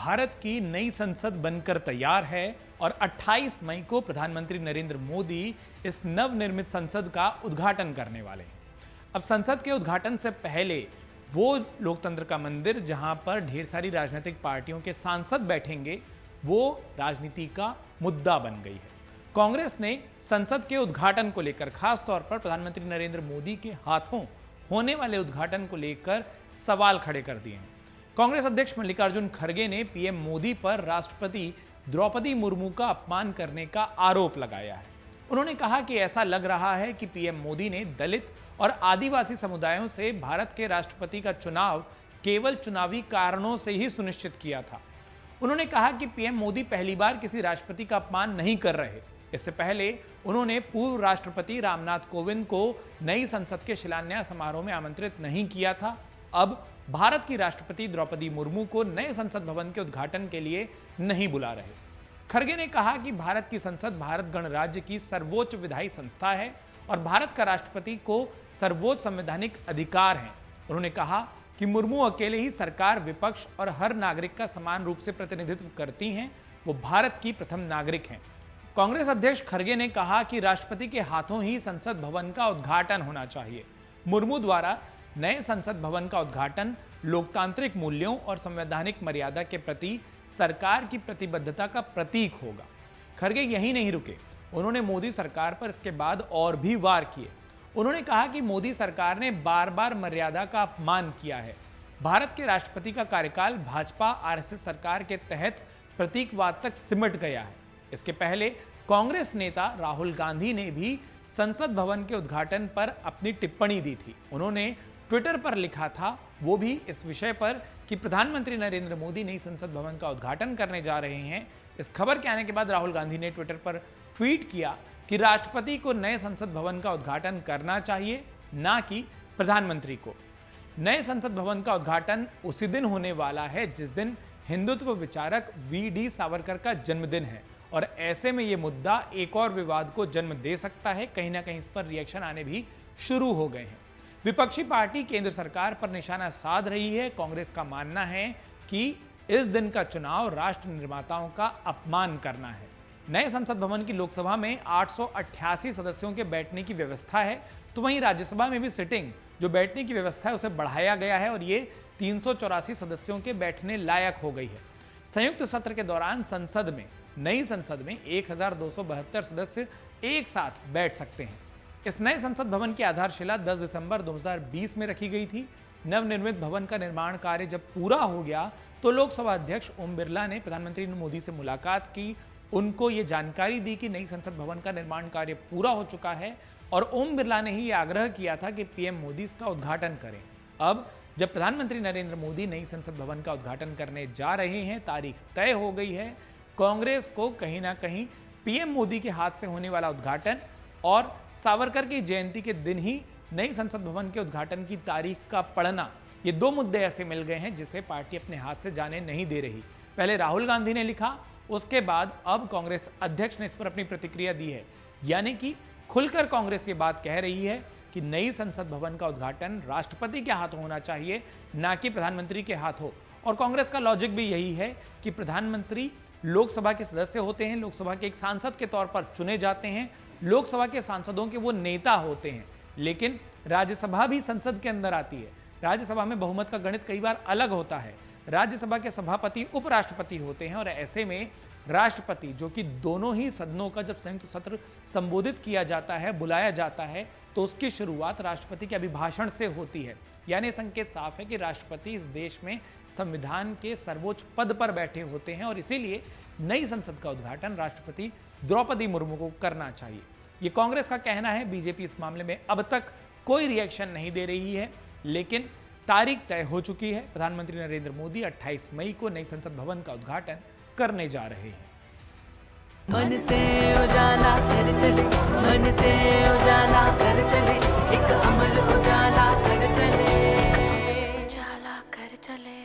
भारत की नई संसद बनकर तैयार है और 28 मई को प्रधानमंत्री नरेंद्र मोदी इस नवनिर्मित संसद का उद्घाटन करने वाले हैं। अब संसद के उद्घाटन से पहले वो लोकतंत्र का मंदिर जहां पर ढेर सारी राजनीतिक पार्टियों के सांसद बैठेंगे, वो राजनीति का मुद्दा बन गई है। कांग्रेस ने संसद के उद्घाटन को लेकर खास तौर पर प्रधानमंत्री नरेंद्र मोदी के हाथों होने वाले उद्घाटन को लेकर सवाल खड़े कर दिए हैं। कांग्रेस अध्यक्ष मल्लिकार्जुन खड़गे ने पीएम मोदी पर राष्ट्रपति द्रौपदी मुर्मू का अपमान करने का आरोप लगाया है। उन्होंने कहा कि ऐसा लग रहा है कि पीएम मोदी ने दलित और आदिवासी समुदायों से भारत के राष्ट्रपति का चुनाव केवल चुनावी कारणों से ही सुनिश्चित किया था। उन्होंने कहा कि पीएम मोदी पहली बार किसी राष्ट्रपति का अपमान नहीं कर रहे। इससे पहले उन्होंने पूर्व राष्ट्रपति रामनाथ कोविंद को नई संसद के शिलान्यास समारोह में आमंत्रित नहीं किया था। अब भारत की राष्ट्रपति द्रौपदी मुर्मू को नए संसद भवन के उद्घाटन के लिए नहीं बुला रहे। खड़गे ने कहा कि भारत की संसद भारत गणराज्य की सर्वोच्च विधायी संस्था है और भारत का राष्ट्रपति को सर्वोच्च संवैधानिक अधिकार है। उन्होंने कहा कि मुर्मू अकेले ही सरकार, विपक्ष और हर नागरिक का समान रूप से प्रतिनिधित्व करती हैं। वो भारत की प्रथम नागरिक हैं। कांग्रेस अध्यक्ष खड़गे ने कहा कि राष्ट्रपति के हाथों ही संसद भवन का उद्घाटन होना चाहिए। मुर्मू द्वारा नए संसद भवन का उद्घाटन लोकतांत्रिक मूल्यों और संवैधानिक मर्यादा के प्रति सरकार की प्रतिबद्धता का प्रतीक होगा। खड़गे यहीं नहीं रुके, उन्होंने मोदी सरकार पर इसके बाद और भी वार किए। उन्होंने कहा कि मोदी सरकार ने बार बार मर्यादा का अपमान किया है। भारत के राष्ट्रपति का कार्यकाल भाजपा आरएसएस सरकार के तहत प्रतीकवाद तक सिमट गया है। इसके पहले कांग्रेस नेता राहुल गांधी ने भी संसद भवन के उद्घाटन पर अपनी टिप्पणी दी थी। उन्होंने ट्विटर पर लिखा था, वो भी इस विषय पर कि प्रधानमंत्री नरेंद्र मोदी नई संसद भवन का उद्घाटन करने जा रहे हैं। इस खबर के आने के बाद राहुल गांधी ने ट्विटर पर ट्वीट किया कि राष्ट्रपति को नए संसद भवन का उद्घाटन करना चाहिए, ना कि प्रधानमंत्री को। नए संसद भवन का उद्घाटन उसी दिन होने वाला है जिस दिन हिंदुत्व विचारक वी.डी. सावरकर का जन्मदिन है और ऐसे में ये मुद्दा एक और विवाद को जन्म दे सकता है। कहीं ना कहीं इस पर रिएक्शन आने भी शुरू हो गए हैं। विपक्षी पार्टी केंद्र सरकार पर निशाना साध रही है। कांग्रेस का मानना है कि इस दिन का चुनाव राष्ट्र निर्माताओं का अपमान करना है। नए संसद भवन की लोकसभा में 888 सदस्यों के बैठने की व्यवस्था है, तो वहीं राज्यसभा में भी सिटिंग जो बैठने की व्यवस्था है उसे बढ़ाया गया है और ये 384 सदस्यों के बैठने लायक हो गई है। संयुक्त सत्र के दौरान नई संसद में 1272 सदस्य एक साथ बैठ सकते हैं। इस नए संसद भवन की आधारशिला 10 दिसंबर 2020 में रखी गई थी। नवनिर्मित भवन का निर्माण कार्य जब पूरा हो गया तो लोकसभा अध्यक्ष ओम बिरला ने प्रधानमंत्री मोदी से मुलाकात की। उनको ये जानकारी दी कि नई संसद भवन का निर्माण कार्य पूरा हो चुका है और ओम बिरला ने ही ये आग्रह किया था कि पीएम मोदी इसका उद्घाटन करें। अब जब प्रधानमंत्री नरेंद्र मोदी नई संसद भवन का उद्घाटन करने जा रहे हैं, तारीख तय हो गई है। कांग्रेस को कहीं ना कहीं पीएम मोदी के हाथ से होने वाला उद्घाटन और सावरकर की जयंती के दिन ही नई संसद भवन के उद्घाटन की तारीख का पड़ना, ये दो मुद्दे ऐसे मिल गए हैं जिसे पार्टी अपने हाथ से जाने नहीं दे रही। पहले राहुल गांधी ने लिखा, उसके बाद अब कांग्रेस अध्यक्ष ने इस पर अपनी प्रतिक्रिया दी है। यानी कि खुलकर कांग्रेस ये बात कह रही है कि नई संसद भवन का उद्घाटन राष्ट्रपति के हाथों होना चाहिए, ना कि प्रधानमंत्री के हाथ हो। और कांग्रेस का लॉजिक भी यही है कि प्रधानमंत्री लोकसभा के सदस्य होते हैं, लोकसभा के एक सांसद के तौर पर चुने जाते हैं, लोकसभा के सांसदों के वो नेता होते हैं। लेकिन राज्यसभा भी संसद के अंदर आती है। राज्यसभा में बहुमत का गणित कई बार अलग होता है। राज्यसभा के सभापति उपराष्ट्रपति होते हैं और ऐसे में राष्ट्रपति, जो कि दोनों ही सदनों का जब संयुक्त सत्र संबोधित किया जाता है, बुलाया जाता है, तो उसकी शुरुआत राष्ट्रपति के अभिभाषण से होती है। यानी संकेत साफ है कि राष्ट्रपति इस देश में संविधान के सर्वोच्च पद पर बैठे होते हैं और इसीलिए नई संसद का उद्घाटन राष्ट्रपति द्रौपदी मुर्मू को करना चाहिए। ये कांग्रेस का कहना है। बीजेपी इस मामले में अब तक कोई रिएक्शन नहीं दे रही है, लेकिन तारीख तय हो चुकी है। प्रधानमंत्री नरेंद्र मोदी 28 मई को नई संसद भवन का उद्घाटन करने जा रहे हैं। मन से उजाला कर चले, मन से उजाला कर चले, एक अमर उजाला कर चले, उजाला कर चले।